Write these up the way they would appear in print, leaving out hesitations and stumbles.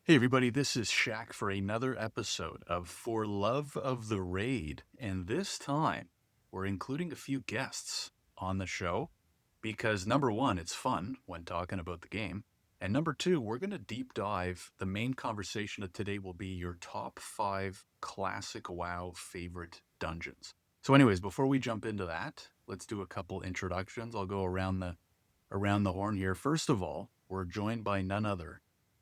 Hey everybody, this is Schach for another episode of For Love of the Raid. And this time, we're including a few guests on the show because number one, it's fun when talking about the game. And number two, we're going to deep dive. The main conversation of today will be your top 5 classic WoW favorite dungeons. So anyways, before we jump into that, let's do a couple introductions. I'll go around the horn here. First of all, we're joined by none other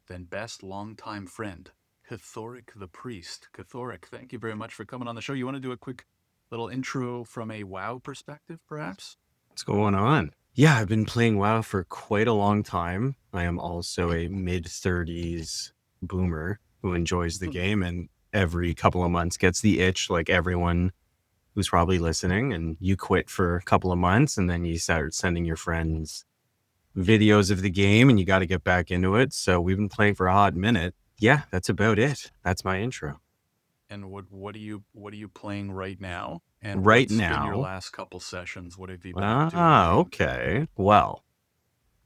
than best longtime friend, Kathoric the Priest. Kathoric, thank you very much for coming on the show. You want to do a quick little intro from a WoW perspective, perhaps? What's going on? Yeah, I've been playing WoW for quite a long time. I am also a mid-30s boomer who enjoys the game and every couple of months gets the itch like everyone who's probably listening, and you quit for a couple of months and then you start sending your friends videos of the game and you got to get back into it. So we've been playing for a hot minute. Yeah, that's about it. That's my intro. And what are you playing right now? And Right what's been your now. last couple sessions? What have you been up to in the game? Okay. Well,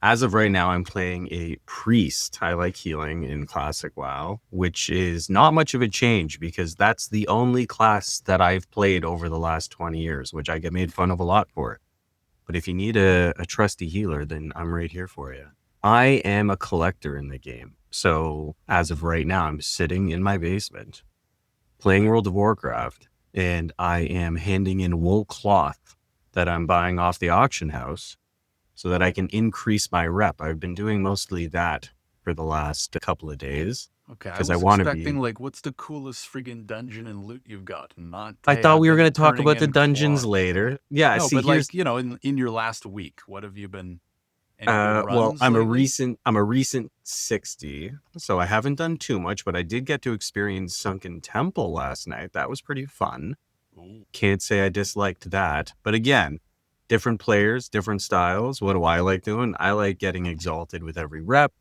as of right now, I'm playing a priest. I like healing in Classic WoW, which is not much of a change because that's the only class that I've played over the last 20 years, which I get made fun of a lot for. But if you need a trusty healer, then I'm right here for you. I am a collector in the game. So as of right now, I'm sitting in my basement playing World of Warcraft, and I am handing in wool cloth that I'm buying off the auction house so that I can increase my rep. I've been doing mostly that for the last couple of days Okay, I because I was want to expecting be. like, what's the coolest friggin' dungeon and loot you've got? Not, I hey, thought I've we were going been to talk turning about the in dungeons cloth. later. Yeah, No, see, but here's like, in your last week, what have you been? Any good well, runs lately? I'm a recent 60, so I haven't done too much, but I did get to experience Sunken Temple last night. That was pretty fun. Ooh. Can't say I disliked that. But again, different players, different styles. What do I like doing? I like getting exalted with every rep.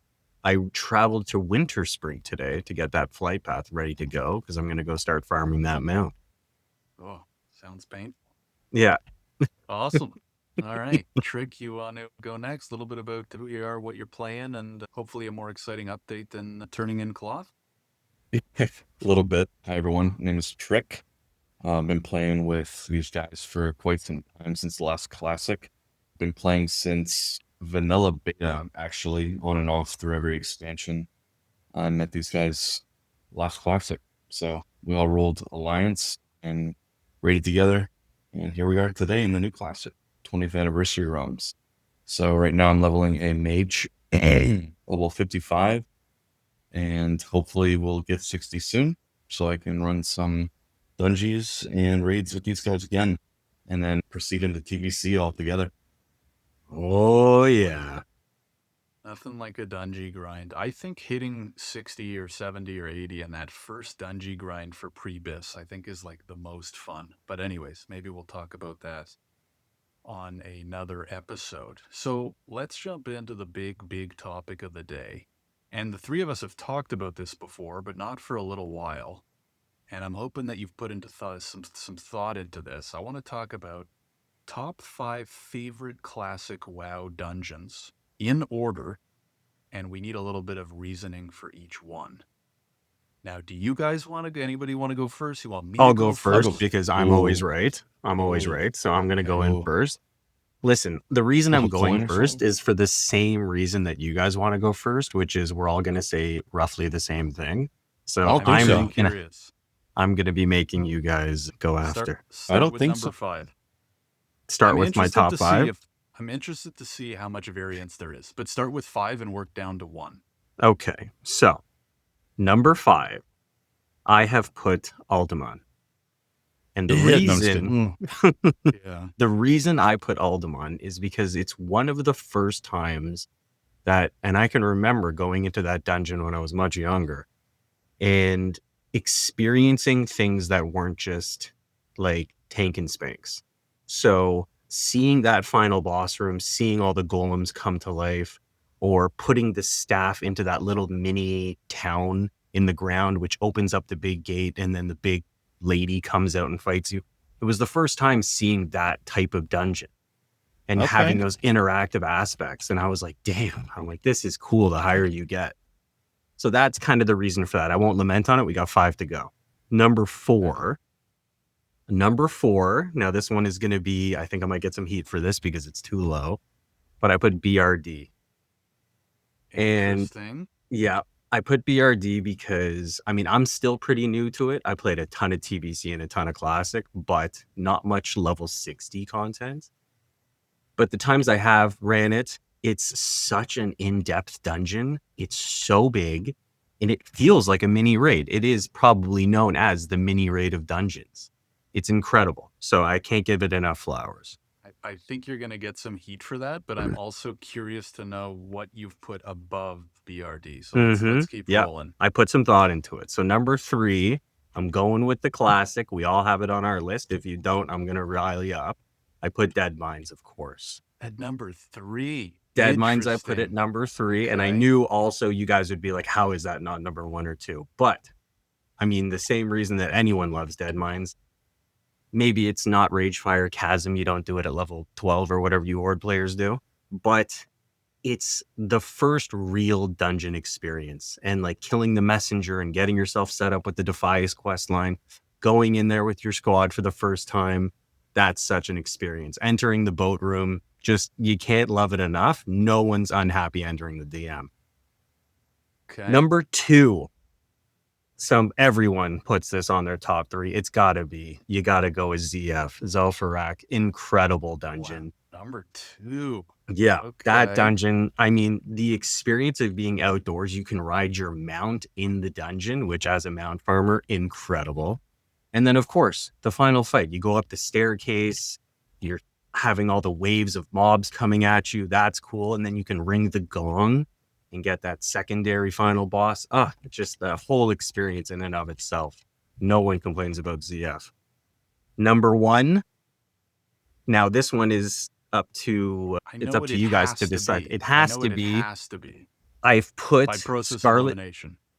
I traveled to Winter Spring today to get that flight path ready to go because I'm going to go start farming that mount. Oh, sounds painful. Yeah. Awesome. All right. Trik, you want to go next? A little bit about who you are, what you're playing, and hopefully a more exciting update than turning in cloth. A little bit. Hi, everyone. My name is Trick. Been playing with these guys for quite some time since the last classic. Been playing since vanilla beta, actually, on and off through every expansion. I met these guys last classic. So we all rolled Alliance and raided together. And here we are today in the new classic, 20th anniversary realms. So right now I'm leveling a mage, level 55. And hopefully we'll get 60 soon so I can run some dungeons and raids with these guys again and then proceed into TVC altogether. Oh, yeah. Nothing like a dungeon grind. I think hitting 60 or 70 or 80 in that first dungeon grind for pre-bis, I think is like the most fun. But anyways, maybe we'll talk about that on another episode. So let's jump into the big topic of the day. And the three of us have talked about this before, but not for a little while. And I'm hoping that you've put into some thought into this. I want to talk about top 5 favorite classic WoW dungeons in order, and we need a little bit of reasoning for each one. Now, do you guys want to go? Anybody want to go first? You want me to I'll go go I'll first go. first? because I'm always Ooh, right. I'm always Oh, right. So I'm going to go okay. in ooh. first. Listen, the reason Flip I'm a going coin or first something? is for the same reason that you guys want to go first, which is we're all going to say roughly the same thing. I So don't I'm think really so. curious. I'm going to be making you guys go Start after. I start don't with think number so. 5. Start with my top 5. I'm interested to see how much variance there is. But start with 5 and work down to 1. Okay. So, number 5, I have put Alderman. And the Yeah, no, I'm just reason kidding. Yeah. the reason I put Alderman is because it's one of the first times that, and I can remember going into that dungeon when I was much younger and experiencing things that weren't just like tank and spanks. So seeing that final boss room, seeing all the golems come to life, or putting the staff into that little mini town in the ground, which opens up the big gate and then the big lady comes out and fights you. It was the first time seeing that type of dungeon and having Okay. those interactive aspects. And I was like, damn, I'm like, this is cool the higher you get. So that's kind of the reason for that. I won't lament on it. We got 5 to go. Number four. Now this one is going to be, I think I might get some heat for this because it's too low, but I put BRD. Interesting. Yeah, I put BRD because, I mean, I'm still pretty new to it. I played a ton of TBC and a ton of Classic, but not much level 60 content. But the times I have ran it, it's such an in-depth dungeon. It's so big, and it feels like a mini raid. It is probably known as the mini raid of dungeons. It's incredible. So I can't give it enough flowers. I think you're going to get some heat for that, but I'm also curious to know what you've put above BRD. So let's keep rolling. I put some thought into it. So number 3, I'm going with the Classic. We all have it on our list. If you don't, I'm going to rile you up. I put Deadmines, of course. At number 3. Deadmines, I put at number 3. Okay. And I knew also you guys would be like, how is that not number 1 or 2? But, I mean, the same reason that anyone loves Deadmines. Maybe it's not Ragefire Chasm. You don't do it at level 12 or whatever you Horde players do. But it's the first real dungeon experience. And like killing the messenger and getting yourself set up with the Defias quest line, going in there with your squad for the first time. That's such an experience. Entering the boat room, just, you can't love it enough. No one's unhappy entering the DM. Okay. Number 2. Everyone puts this on their top 3. It's gotta be. You gotta go with ZF, Zelfarak. Incredible dungeon. Wow. Number 2. Yeah, okay. That dungeon. I mean, the experience of being outdoors, you can ride your mount in the dungeon, which as a mount farmer, incredible. And then, of course, the final fight. You go up the staircase. You're having all the waves of mobs coming at you. That's cool. And then you can ring the gong and get that secondary final boss. Just the whole experience in and of itself. No one complains about ZF. Number 1. Now, this one is up to, it's up to you guys to decide. It has to be. I've put Scarlet.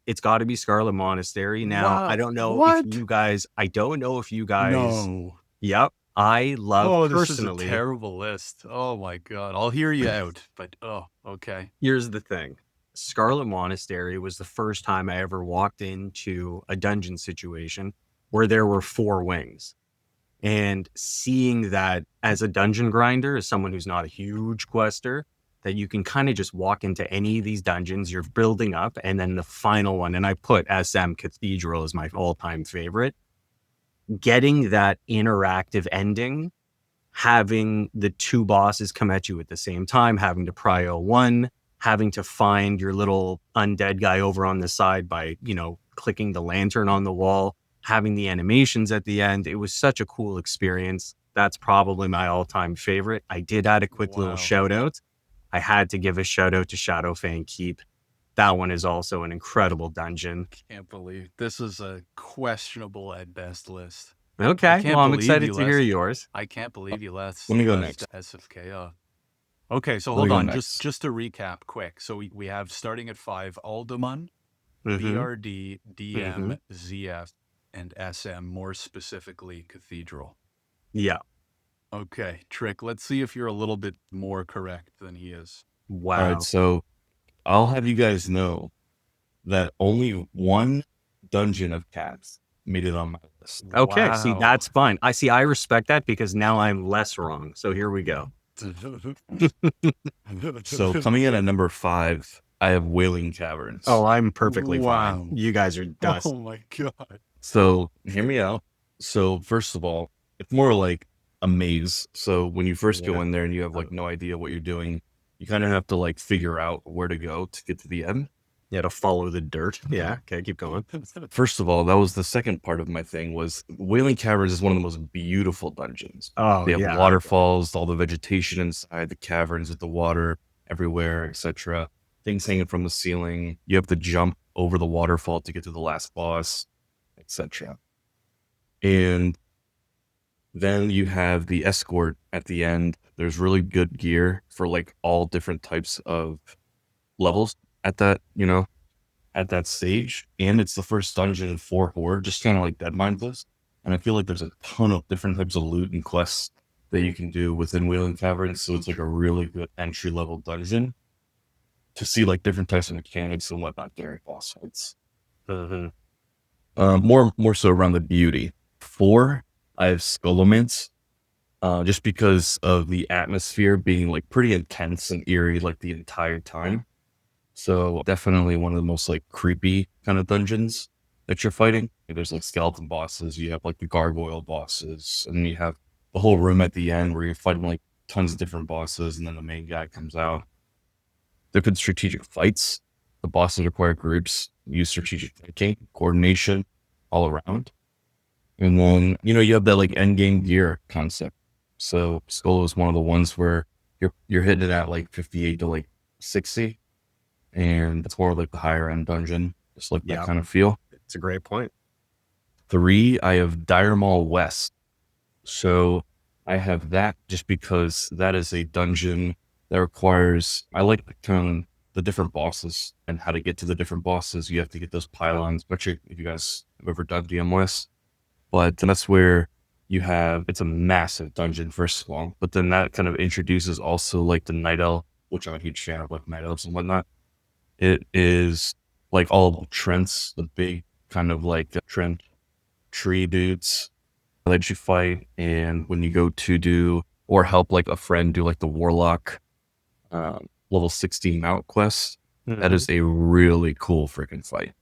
It's got to be Scarlet Monastery. Now, I don't know if you guys. No. Yep. I love personally. This is a terrible list. Oh my God. I'll hear you out, but okay. Here's the thing. Scarlet Monastery was the first time I ever walked into a dungeon situation where there were 4 wings. And seeing that as a dungeon grinder, as someone who's not a huge quester, that you can kind of just walk into any of these dungeons, you're building up, and then the final one, and I put SM Cathedral as my all-time favorite. Getting that interactive ending, having the 2 bosses come at you at the same time, having to prio 1, having to find your little undead guy over on the side by, clicking the lantern on the wall, having the animations at the end. It was such a cool experience. That's probably my all-time favorite. I did add a quick little shout out. I had to give a shout out to Shadowfang Keep. That one is also an incredible dungeon. Can't believe this is a questionable at best list. Okay, well, I'm excited to hear yours. I can't believe you left. Let me go next. SFK. Okay, so hold on. Just to recap quick. So we have starting at 5, Alderman, BRD, DM, ZF, and SM, more specifically Cathedral. Yeah. Okay, Trik, let's see if you're a little bit more correct than he is. Wow. All right, so I'll have you guys know that only 1 dungeon of cats made it on my list. Okay, see, that's fine. I respect that because now I'm less wrong. So here we go. So coming in at number 5, I have Wailing Caverns. Oh, I'm perfectly fine. You guys are dust. Oh my God. So hear me out. So first of all, it's more like a maze. So when you first go in there and you have like no idea what you're doing, you kind of have to like figure out where to go to get to the end. Yeah, to follow the dirt. Yeah. Okay, keep going. First of all, that was the second part of my thing was Wailing Caverns is one of the most beautiful dungeons. Oh, they have waterfalls, all the vegetation inside the caverns with the water everywhere, etc. Things hanging from the ceiling. You have to jump over the waterfall to get to the last boss, etc. And then you have the escort at the end. There's really good gear for like all different types of levels at that, at that stage. And it's the first dungeon for Horde, just kind of like Deadmines list. And I feel like there's a ton of different types of loot and quests that you can do within Wailing Caverns. So it's like a really good entry level dungeon. to see like different types of mechanics and whatnot during boss fights. Mm-hmm. More so around the beauty. 4, I have Scholomance, just because of the atmosphere being like pretty intense and eerie like the entire time. So definitely one of the most like creepy kind of dungeons that you're fighting. There's like skeleton bosses, you have like the gargoyle bosses, and then you have the whole room at the end where you're fighting like tons of different bosses, and then the main guy comes out. They're good strategic fights. The bosses require groups, use strategic thinking, coordination all around. And then, you have that like end game gear concept. So Skolo is one of the ones where you're hitting it at like 58 to like 60. And it's more like the higher end dungeon, just like that kind of feel. It's a great point. 3, I have Dire Maul West. So I have that just because that is a dungeon that requires, I like the different bosses and how to get to the different bosses. You have to get those pylons, especially if you guys have ever done DM West. But that's where it's a massive dungeon first of all, but then that kind of introduces also like the Night Elf, which I'm a huge fan of, like Night Elves and whatnot. It is like all of the Trents, the big kind of like Trent tree dudes that you fight. And when you go to do or help like a friend do like the Warlock level 16 mount quest, that is a really cool freaking fight.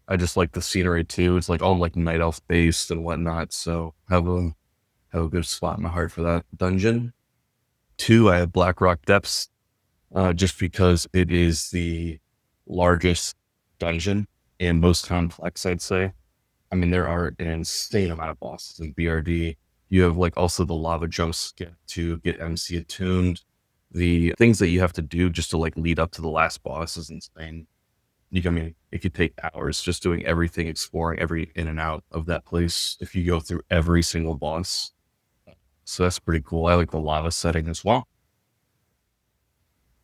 I just like the scenery too. It's like all like Night Elf based and whatnot. So have a good spot in my heart for that dungeon. 2, I have Blackrock Depths, just because it is the largest dungeon and most complex, I'd say. I mean, there are an insane amount of bosses in BRD. You have like also the lava jumps to get MC attuned. The things that you have to do just to like lead up to the last boss is insane. It could take hours just doing everything, exploring every in and out of that place if you go through every single boss. So that's pretty cool. I like the lava setting as well.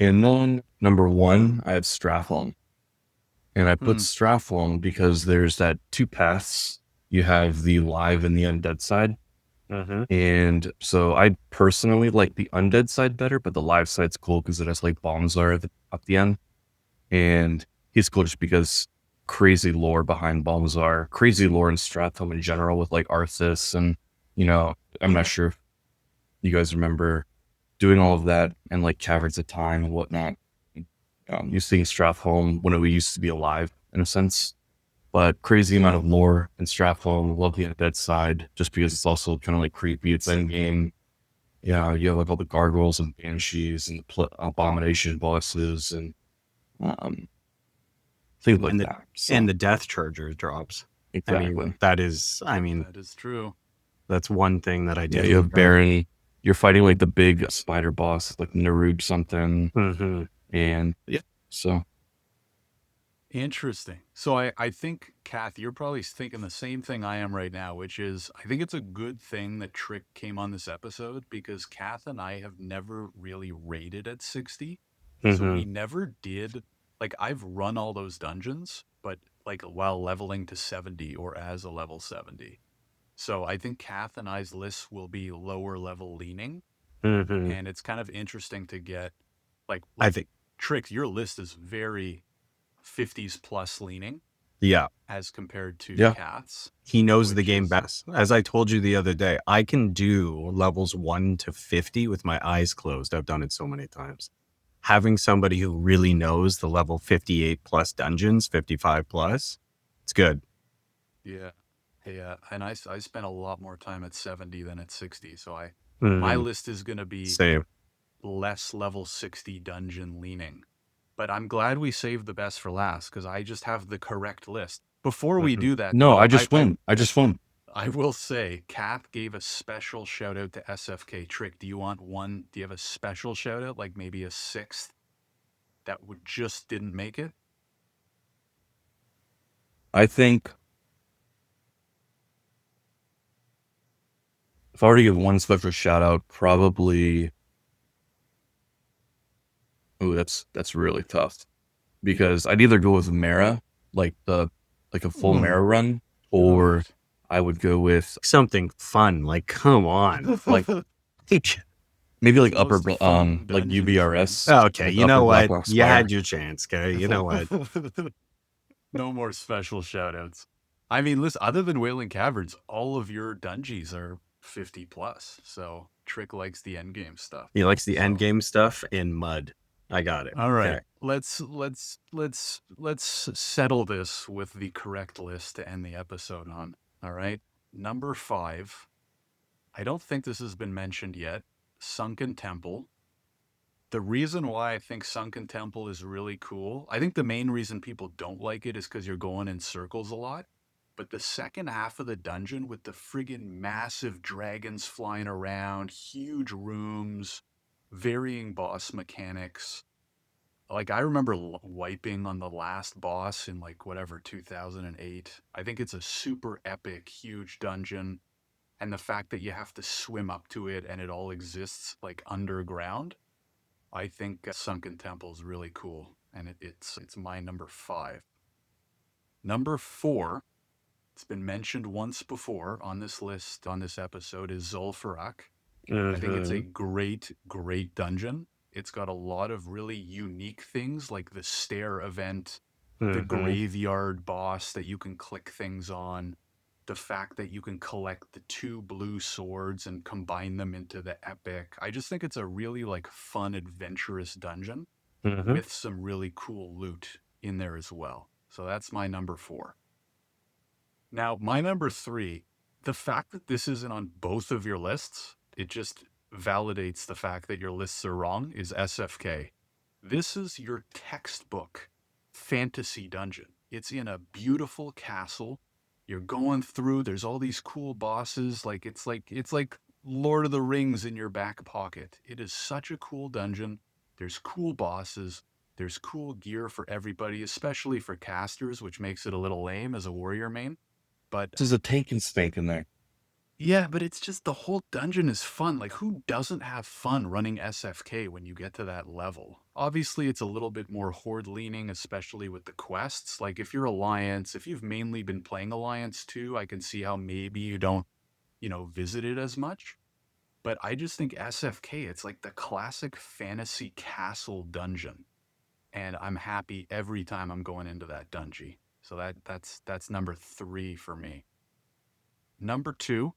And then number 1, I have Stratholme. And I put Stratholme because there's that 2 paths. You have the live and the undead side. And so I personally like the undead side better, but the live side's cool because it has like Balmazar up the end. And he's cool just because crazy lore behind Balmazar, crazy lore in Stratholme in general with like Arthas. And, I'm not sure if you guys remember doing all of that and like Caverns of Time and whatnot. You seeing Stratholme when it used to be alive in a sense, but crazy amount of lore in Stratholme. Love the undead side just because it's also kind of like creepy. It's end game. Yeah, you have like all the gargoyles and banshees and the abomination bosses and things like that. So, and the Death Charger drops. Exactly. That is true. That's one thing that I did. Yeah, you have Baron. You're fighting like the big spider boss, like Naruj something. And yeah, so. Interesting. So I think, Kath, you're probably thinking the same thing I am right now, which is I think it's a good thing that Trik came on this episode because Kath and I have never really rated at 60. So we never did, like I've run all those dungeons, but like while leveling to 70 or as a level 70. So I think Kath and I's lists will be lower level leaning. And it's kind of interesting to get like I think Trik, your list is very 50s plus leaning. Yeah. As compared to Kath's. He knows the game best. As I told you the other day, I can do levels 1 to 50 with my eyes closed. I've done it so many times. Having somebody who really knows the level 58 plus dungeons, 55 plus, it's good. Yeah. And I spent a lot more time at 70 than at 60. So my list is going to be less level 60 dungeon leaning. But I'm glad we saved the best for last because I just have the correct list. Before we do that, no, though, I just won. I will say, Kath gave a special shout out to SFK. Trik, do you have a special shout out, like maybe a 6th that just didn't make it? I think if I were to give one special shout out, probably. Oh, that's really tough because I'd either go with Mara, like a full Mara run, or I would go with something fun. Like, come on, like Maybe It's like the most fun like dungeon frame. UBRS, Okay, like you Upper know what? Blackrock You had Spire. your chance, okay? You know what? No more special shoutouts. I mean, listen, other than Wailing Caverns, all of your dungeons are 50 plus. So Trick likes the end game stuff. He likes the end So game stuff in mud. I got it. all right. Okay. Let's settle this with the correct list to end the episode on. All right. Number 5. I don't think this has been mentioned yet. Sunken Temple. The reason why I think Sunken Temple is really cool, I think the main reason people don't like it is because you're going in circles a lot. But the second half of the dungeon with the friggin' massive dragons flying around, huge rooms, varying boss mechanics. Like I remember wiping on the last boss in like whatever 2008. I think it's a super epic, huge dungeon, and the fact that you have to swim up to it and it all exists like underground. I think Sunken Temple is really cool, and it's my number 5. Number 4, it's been mentioned once before on this list on this episode is Zul'Farrak. I think it's a Mm-hmm. great dungeon. It's got a lot of really unique things like the stair event, the Mm-hmm. graveyard boss that you can click things on, the fact that you can collect the 2 blue swords and combine them into the epic. I just think it's a really like fun, adventurous dungeon Mm-hmm. with some really cool loot in there as well. So that's my number 4. Now, my number 3, the fact that this isn't on both of your lists, it just validates the fact that your lists are wrong, is SFK. This is your textbook fantasy dungeon. It's in a beautiful castle. You're going through, there's all these cool bosses, like Lord of the Rings in your back pocket. It is such a cool dungeon. There's cool bosses. There's cool gear for everybody, especially for casters, which makes it a little lame as a warrior main. But There's a tank and spank in there. yeah, but it's just the whole dungeon is fun. Like, who doesn't have fun running SFK when you get to that level? Obviously, it's a little bit more horde leaning, especially with the quests. Like, if you're Alliance, if you've mainly been playing Alliance too, I can see how maybe you don't, visit it as much. But I just think SFK, it's like the classic fantasy castle dungeon. And I'm happy every time I'm going into that dungeon. So that's number 3 for me. Number 2,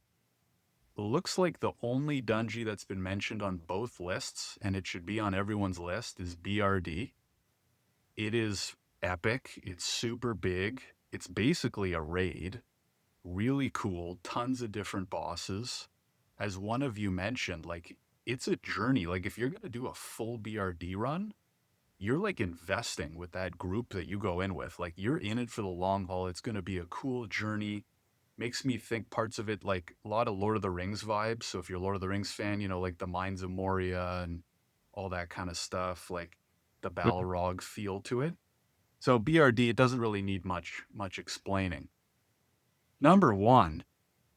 looks like the only dungeon that's been mentioned on both lists, and it should be on everyone's list, is BRD. It is epic. It's super big. It's basically a raid. Really cool. Tons of different bosses. As one of you mentioned, like, it's a journey. Like, if you're going to do a full BRD run, you're like investing with that group that you go in with. Like, you're in it for the long haul. It's going to be a cool journey. Makes me think parts of it like a lot of Lord of the Rings vibes. So if you're a Lord of the Rings fan, like the Mines of Moria and all that kind of stuff, like the Balrog feel to it. So BRD, it doesn't really need much explaining. Number 1,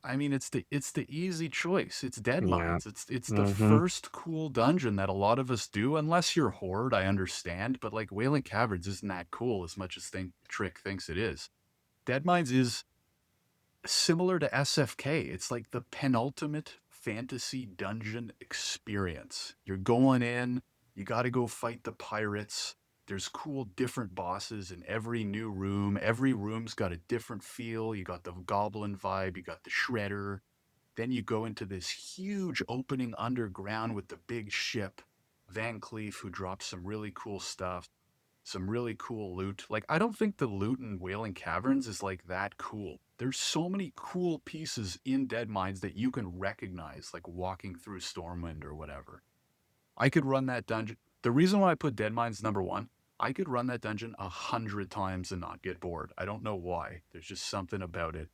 I mean, it's the easy choice. It's Yeah. Deadmines. It's the Mm-hmm. first cool dungeon that a lot of us do, unless you're Horde, I understand. But like Wailing Caverns isn't that cool as much as Trick thinks it is. Deadmines is similar to SFK. It's like the penultimate fantasy dungeon experience. You're going in, you got to go fight the pirates. There's cool different bosses in every new room. Every room's got a different feel. You got the goblin vibe, you got the shredder. Then you go into this huge opening underground with the big ship, Van Cleef, who drops some really cool stuff, some really cool loot. Like, I don't think the loot in Wailing Caverns is like that cool. There's so many cool pieces in Deadmines that you can recognize, like walking through Stormwind or whatever. I could run that dungeon. The reason why I put Deadmines number 1, I could run that dungeon 100 times and not get bored. I don't know why. There's just something about it.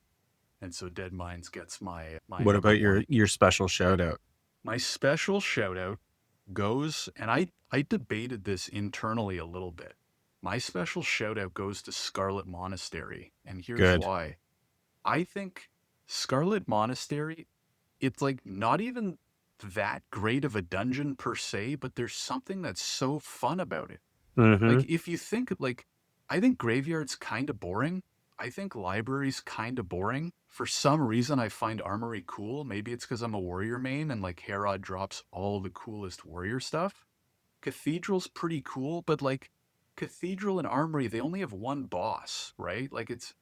And so Deadmines gets my What number about your 1. your special shout out? My special shout out goes, and I debated this internally a little bit. My special shout out goes to Scarlet Monastery, and here's Good. why. I think Scarlet Monastery, it's like not even that great of a dungeon per se, but there's something that's so fun about it. Mm-hmm. Like if you think like I think Graveyard's kind of boring. I think library's kind of boring. For some reason, I find armory cool. Maybe it's because I'm a warrior main and like Herod drops all the coolest warrior stuff. Cathedral's pretty cool, but like Cathedral and Armory, they only have one boss, right? Like it's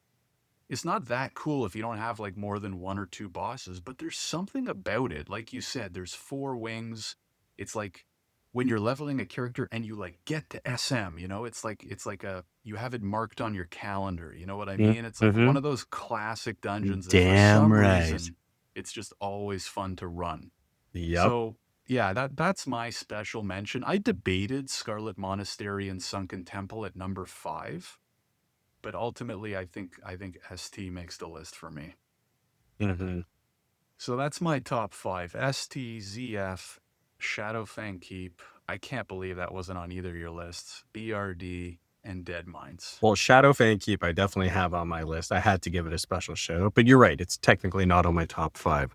not that cool if you don't have like more than one or two bosses, but there's something about it. Like you said, there's four wings. It's like when you're leveling a character and you like get to SM, it's like a you have it marked on your calendar. You know what I mean? It's like Mm-hmm. one of those classic dungeons that for Damn some right. reason it's just always fun to run. Yep. So yeah, that's my special mention. I debated Scarlet Monastery and Sunken Temple at number 5, but ultimately I think ST makes the list for me. Mm-hmm. So that's my top 5. ST, ZF, Shadowfang Keep. I can't believe that wasn't on either of your lists. BRD and Deadmines. Well, Shadowfang Keep, I definitely have on my list. I had to give it a special shout out, but you're right. It's technically not on my top 5.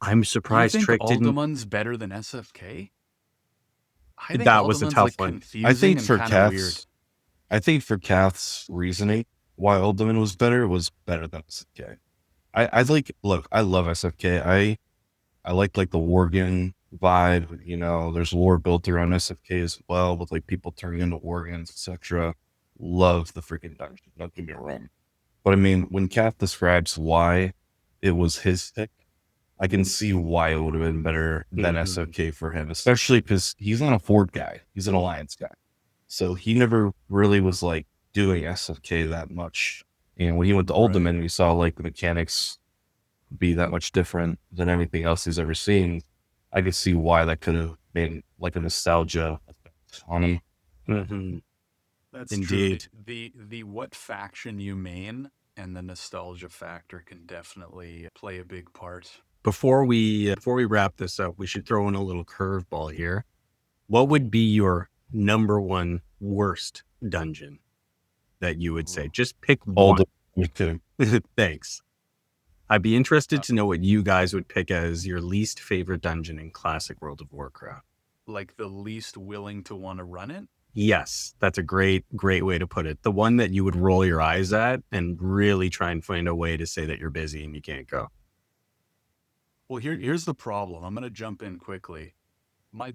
I'm You surprised think Trick didn't. Aldemon's better than SFK? I think That was a Aldemon's tough like one. I confusing think and for kind of weird. Kath's reasoning why Ultimate was better than SFK. I love SFK. I like the Worgen vibe. You know, there's lore built around SFK as well, with like people turning into Worgens, etc. Love the freaking dungeon. Don't get me wrong, but I mean, when Kath describes why it was his pick, I can see why it would have been better than Mhm. SFK for him, especially because he's not a Ford guy; he's an Alliance guy. So he never really was like doing SFK that much. And when he went to Ultimate, we saw like the mechanics be that much different than anything else he's ever seen. I could see why that could have been like a nostalgia effect on him. Mhm. That's Indeed. true. The what faction you main and the nostalgia factor can definitely play a big part. Before we wrap this up, we should throw in a little curveball here. What would be your number one worst dungeon that you would say? Ooh. Just pick All one. me too. Thanks. I'd be interested to know what you guys would pick as your least favorite dungeon in classic World of Warcraft. Like the least willing to want to run it? Yes, that's a great way to put it. The one that you would roll your eyes at and really try and find a way to say that you're busy and you can't go. Well, here's the problem. I'm going to jump in quickly.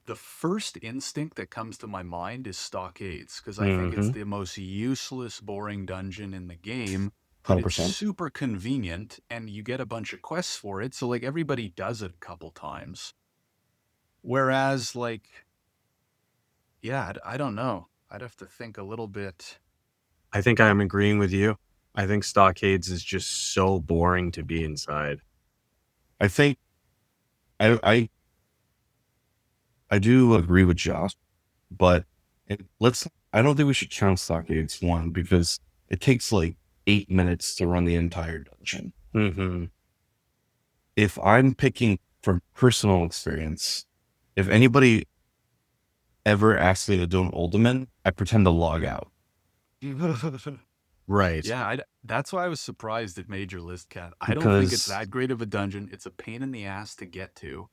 The first instinct that comes to my mind is Stockades, because I think it's Mm-hmm. the most useless, boring dungeon in the game, but it's 100%. super convenient and you get a bunch of quests for it. So like everybody does it a couple times. Whereas like, yeah, I don't know. I'd have to think a little bit. I think I'm agreeing with you. I think Stockades is just so boring to be inside. I think I do agree with Josh, but I don't think we should count Stockades one because it takes like 8 minutes to run the entire dungeon. Mm-hmm. If I'm picking from personal experience, if anybody ever asks me to do an Ultimate, I pretend to log out. Right. Yeah, that's why I was surprised it made your list, Cat. I don't think it's Because that great of a dungeon. It's a pain in the ass to get to.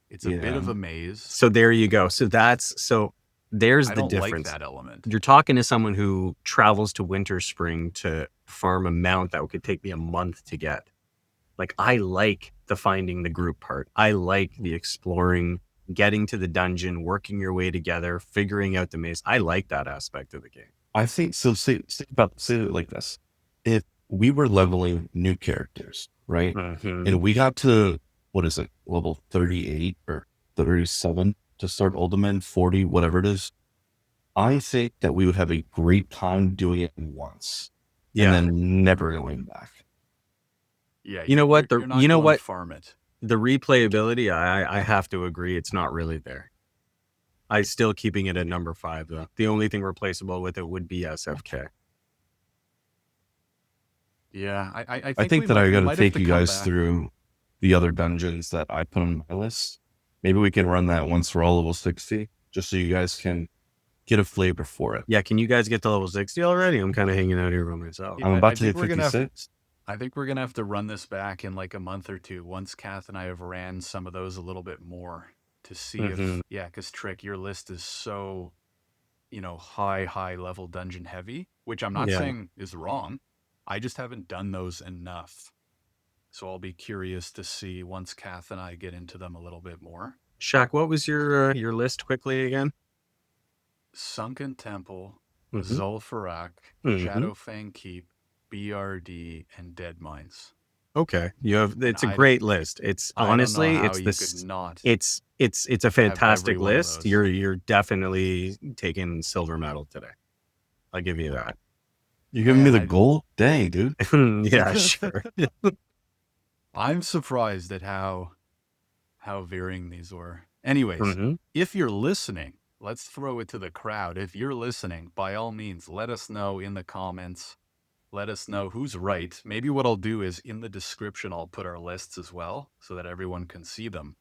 It's a bit yeah, of a maze. So there you go. So there's I the don't like difference. that element. You're talking to someone who travels to Winter Spring to farm a mount that could take me a month to get. Like, I like the finding the group part. I like the exploring, getting to the dungeon, working your way together, figuring out the maze. I like that aspect of the game. I think so. Say it like this: if we were leveling new characters, right, Mm-hmm. and we got to what is it, level 38 or 37 to start Ultimate 40, whatever it is, I think that we would have a great time doing it once, and Yeah. then never going back. Yeah, You know what? you're not going to farm it. The replayability, I have to agree, it's not really there. I still keeping it at number 5 though. The only thing replaceable with it would be SFK. Yeah, I think that I got to might have take you come guys back. through the other dungeons that I put on my list. Maybe we can run that once for all level 60, just so you guys can get a flavor for it. Yeah, can you guys get to level 60 already? I'm kind of hanging out here by myself. I'm about to hit 56. I think we're gonna have to run this back in like a month or two once Kath and I have ran some of those a little bit more to see Mhm. if because Trick, your list is so high level dungeon heavy, which I'm not Yeah. saying is wrong. I just haven't done those enough. So I'll be curious to see once Kath and I get into them a little bit more. Shaq, what was your list quickly again? Sunken Temple, Mhm. Farak, Mhm. Shadowfang Keep, BRD, and Deadmines. Okay, you have. And It's a I great list. It's don't know honestly, how it's you could this. not It's a have every fantastic one of list. those. You're definitely taking silver medal today. I'll give you that. You giving me Man, the gold? Dang, dude. Yeah, sure. I'm surprised at how varying these were. Anyways, Mhm. if you're listening, let's throw it to the crowd. If you're listening, by all means, let us know in the comments. Let us know who's right. Maybe what I'll do is in the description, I'll put our lists as well so that everyone can see them.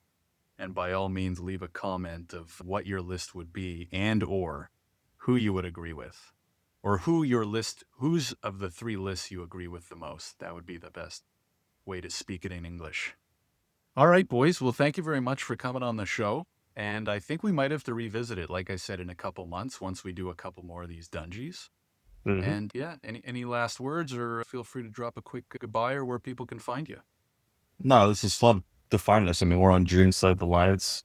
And by all means, leave a comment of what your list would be and or who you would agree with. Or whose of the 3 lists you agree with the most. That would be the best way to speak it in English. All right, boys. Well, thank you very much for coming on the show. And I think we might have to revisit it, like I said, in a couple months once we do a couple more of these dungeons. Mhm. And yeah, any last words, or feel free to drop a quick goodbye or where people can find you. No, this is fun to find us. I mean, we're on Dreamside Alliance,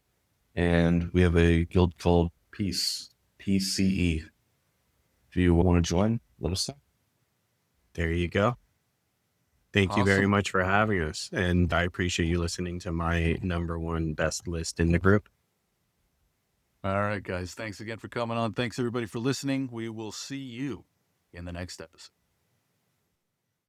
and we have a guild called Peace, PCE. If you want to join, let us know. There you go. Thank you very Awesome. much for having us, and I appreciate you listening to my #1 best list in the group. All right, guys. Thanks again for coming on. Thanks, everybody, for listening. We will see you in the next episode.